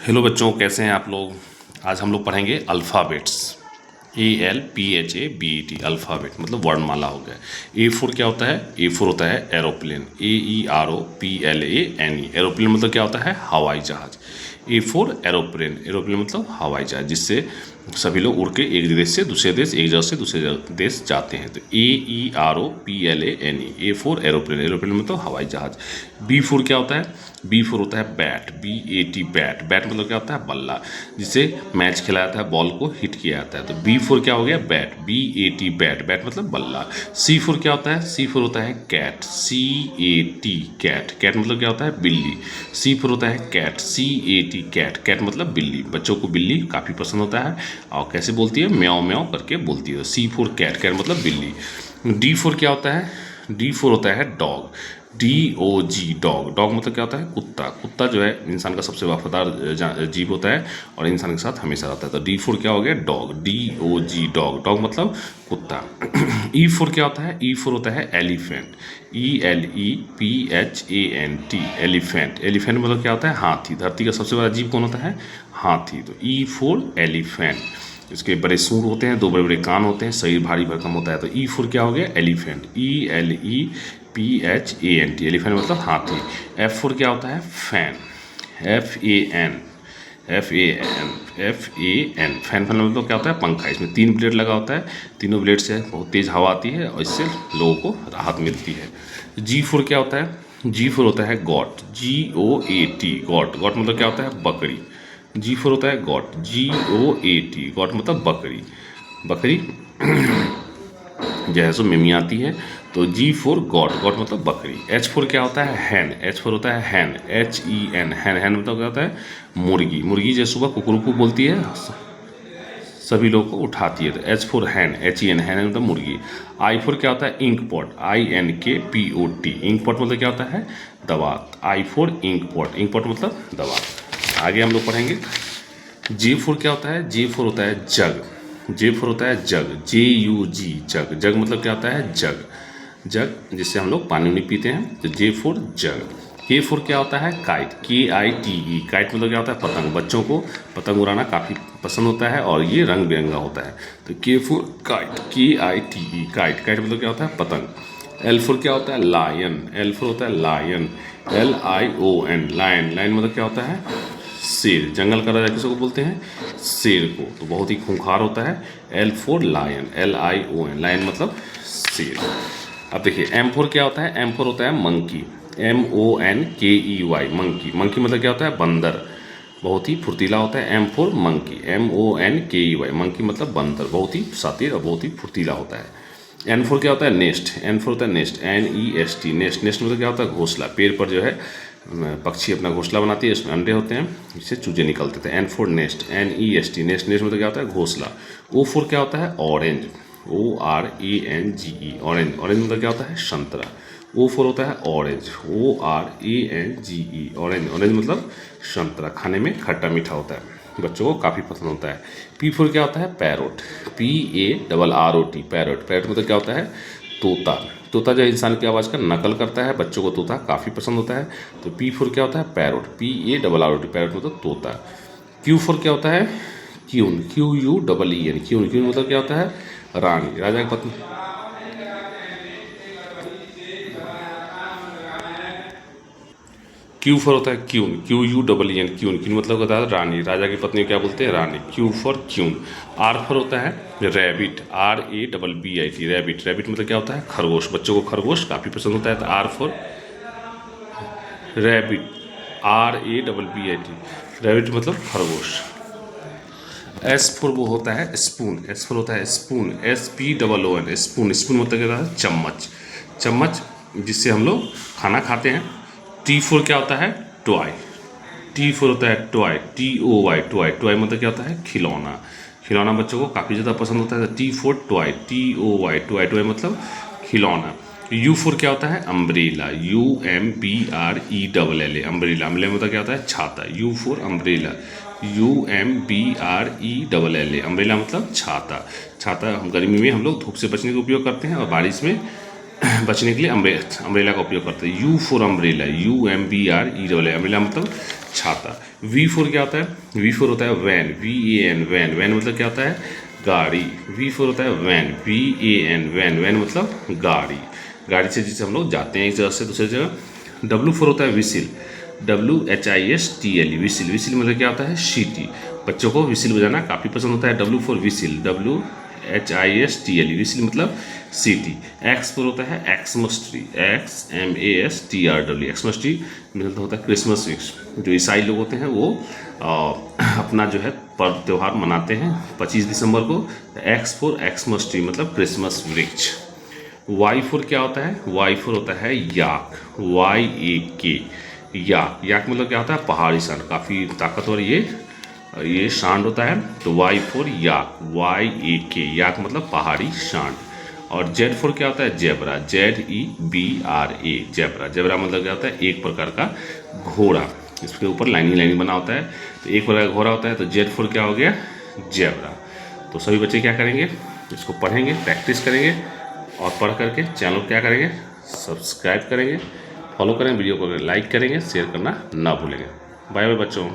Hello बच्चों, कैसे हैं आप लोग। आज हम लोग पढ़ेंगे अल्फ़ाबेट्स। ALPHABET अल्फ़ाबेट मतलब वर्णमाला हो गया। A4 क्या होता है? A4 होता है एरोप्लेन। AEROPLANE एरोप्लेन मतलब क्या होता है? हवाई जहाज। A4 एरोप्लेन, एरोप्लेन मतलब हवाई जहाज, जिससे सभी लोग उड़ के एक देश से दूसरे देश, एक जगह से दूसरे देश जाते हैं। तो AEROPLANE A4 एरोप्लेन, एरोप्लेन मतलब हवाई जहाज। B4 क्या होता है? B4 होता है बैट, BAT बैट। बैट मतलब क्या होता है? बल्ला, जिससे मैच खेला जाता है, बॉल को हिट किया जाता है। तो B4 क्या हो गया? बैट, BAT बैट, बैट मतलब बल्ला। C4 क्या होता है? C4 होता है कैट, CAT कैट, कैट मतलब क्या होता है? बिल्ली। C4 होता है कैट, CAT कैट, कैट मतलब बिल्ली। बच्चों को बिल्ली काफ़ी पसंद होता है और कैसे बोलती है? म्याओ म्याओ करके बोलती है। C4 कैट, कैट मतलब बिल्ली। D4 क्या होता है? D4 होता है डॉग, DOG डॉग, डॉग मतलब क्या होता है? कुत्ता। कुत्ता जो है इंसान का सबसे वफादार जीव होता है और इंसान के साथ हमेशा रहता है। तो D4 क्या हो गया? डॉग, DOG डॉग, डॉग मतलब कुत्ता। E4 क्या होता है? E4 होता है एलिफेंट, ELEPHANT एलिफेंट। एलिफेंट मतलब क्या होता है? हाथी। धरती का सबसे बड़ा जीव कौन होता है? हाथी। तो E4 एलिफेंट। इसके बड़े सूंड होते हैं, दो बड़े बड़े कान होते हैं, शरीर भारी भरकम होता है। तो E4 क्या हो गया? एलिफेंट, ELEPHANT एलिफेंट मतलब हाथी। F4 क्या होता है? Fan, FAN, FAN fan, fan मतलब क्या होता है? पंखा। इसमें 3 ब्लेड लगा होता है, तीनों ब्लेड से बहुत तेज़ हवा आती है और इससे लोगों को राहत मिलती है। G4 क्या होता है? G4 होता है गॉट, GOAT गॉट, गॉट मतलब क्या होता है? बकरी। G4 होता है गॉट, GOAT गॉट मतलब बकरी, बकरी जैसे मिमी आती है। तो G4 गॉट, गॉट मतलब बकरी। H4 क्या होता है? हैन, H4 होता है हैन, HEN हैन, हैन मतलब क्या होता है? मुर्गी। मुर्गी जैसे सुबह कुकरुकू बोलती है, सभी लोगों को उठाती है। तो H4 हैन, HEN हैन मतलब मुर्गी। I4 क्या होता है? Ink pot, INKPOT ink pot मतलब क्या होता है? दवा। I4 ink pot, ink pot मतलब दवा। आगे हम लोग पढ़ेंगे। J4 क्या होता है? J4 होता है जग, J4 होता है जग, JUG जग, जग मतलब क्या होता है? जग, जग जिससे हम लोग पानी नहीं पीते हैं। तो J4 जग। K4 क्या होता है? काइट, KITE काइट मतलब क्या होता है? पतंग। बच्चों को पतंग उड़ाना काफ़ी पसंद होता है और ये रंग बिरंगा होता है। तो K4 kite, KITE kite, kite मतलब क्या होता है? पतंग। L4 क्या होता है? लायन, L4 होता है लायन, LION लायन, लायन मतलब क्या होता है? शेर। जंगल का राजा किसको बोलते हैं? शेर को। तो बहुत ही खूंखार होता है। L4 लायन, LION लायन मतलब शेर। अब देखिए M4 क्या होता है? M4 होता है मंकी, MONKEY मंकी, मंकी मतलब क्या होता है? बंदर, बहुत ही फुर्तीला होता है। M4 मंकी, MONKEY मंकी मतलब बंदर, बहुत ही शातिर और बहुत ही फुर्तीला होता है। N4 क्या होता है? नेस्ट, N4 होता है नेस्ट, NEST नेस्ट, नेस्ट मतलब क्या होता है? घोंसला। पेड़ पर जो है पक्षी अपना घोंसला बनाती है, इसमें अंडे होते हैं, इससे चूजे निकलते थे। N4 nest, NEST nest, nest मतलब क्या होता है? घोंसला। O4 क्या होता है? ऑरेंज, ORANGE ऑरेंज, ऑरेंज मतलब क्या होता है? संतरा। O4 होता है ऑरेंज, ORANGE ऑरेंज, ऑरेंज मतलब संतरा, खाने में खट्टा मीठा होता है, बच्चों को काफ़ी पसंद होता है। P4 क्या होता है? पैरोट, PARROT पैरोट, पैरोट मतलब क्या होता है? तोता। तोता जो इंसान की आवाज़ का नकल करता है, बच्चों को तोता काफ़ी पसंद होता है। तो P4 क्या होता है? पैरोट, PARROT पैरोट मतलब तोता। Q4 क्या होता है? क्यून, QUEN क्यून, क्यून मतलब क्या होता है? रानी, राजा की पत्नी। Q4 होता है क्यून, QUEN क्यून, क्यून मतलब होता है रानी, राजा की पत्नी को क्या बोलते हैं? रानी। Q4 queue. R4 होता है रैबिट, RABBIT रैबिट, रैबिट मतलब क्या होता है? खरगोश। बच्चों को खरगोश काफ़ी पसंद होता है। तो R4 रैबिट, RABBIT रैबिट मतलब खरगोश। S4 वो होता है स्पून, S4 होता है स्पून, SPOON स्पून, स्पून मतलब क्या होता है? चम्मच, चम्मच जिससे हम लोग खाना खाते हैं। T4 क्या होता है? टॉय, T4 होता है टॉय, TOY टॉय, टॉय मतलब क्या होता है? खिलौना, खिलौना बच्चों को काफ़ी ज़्यादा पसंद होता है। T4 toy, TOY toy, toy मतलब खिलौना। U4 क्या होता है? अम्ब्रेला, UMBRELLA अम्ब्रेला, अम्ब्रेला मतलब क्या होता है? छाता। U4 अम्ब्रेला, UMBRELLA अम्ब्रेला मतलब छाता। छाता हम गर्मी में हम लोग धूप से बचने का उपयोग करते हैं और बारिश में बचने के लिए अम्ब्रेला का उपयोग करते हैं। U4 अम्ब्रेला, UMBRELLA अम्ब्रेला मतलब छाता। वी फोर क्या होता है? वी फोर होता है वैन, VAN, वैन। वैन मतलब क्या होता है? गाड़ी। वी फोर होता है वैन, VAN, वैन। वैन मतलब गाड़ी। गाड़ी से जिसे हम लोग जाते हैं एक जगह से दूसरी जगह। डब्लू फोर होता है विसिल, WHISTLE, विसिल। विसिल मतलब क्या होता है? सीटी। बच्चों को विसिल बजाना काफ़ी पसंद होता है। W four whistle, WHISTLE, whistle मतलब सीटी। एक्स फोर होता है Xmas tree, XMASTRW, Xmas tree मतलब होता है क्रिसमस ट्री। जो ईसाई लोग होते हैं वो अपना जो है पर्व त्यौहार मनाते हैं 25 दिसंबर को। एक्स फोर एक्समस ट्री मतलब क्रिसमस वृक्ष। वाई फोर क्या होता है? वाई फोर होता है याक, YAK, याक। याक मतलब क्या होता है? पहाड़ी सांड, काफ़ी ताकतवर ये सांड होता है। तो वाई फोर याक, YAK, याक मतलब पहाड़ी सांड। और जेड फोर क्या होता है? Zebra, ZEBRA, zebra. जेबरा मतलब क्या होता है? एक प्रकार का घोड़ा, इसके ऊपर लाइनिंग लाइनिंग बना होता है, तो एक प्रकार का घोड़ा होता है। तो जेड फोर क्या हो गया? जेबरा। तो सभी बच्चे क्या करेंगे? इसको पढ़ेंगे, प्रैक्टिस करेंगे, और पढ़ करके चैनल को क्या करेंगे? सब्सक्राइब करेंगे, फॉलो करें, वीडियो को लाइक करेंगे, शेयर करना ना भूलेंगे। बाय बाय बच्चों।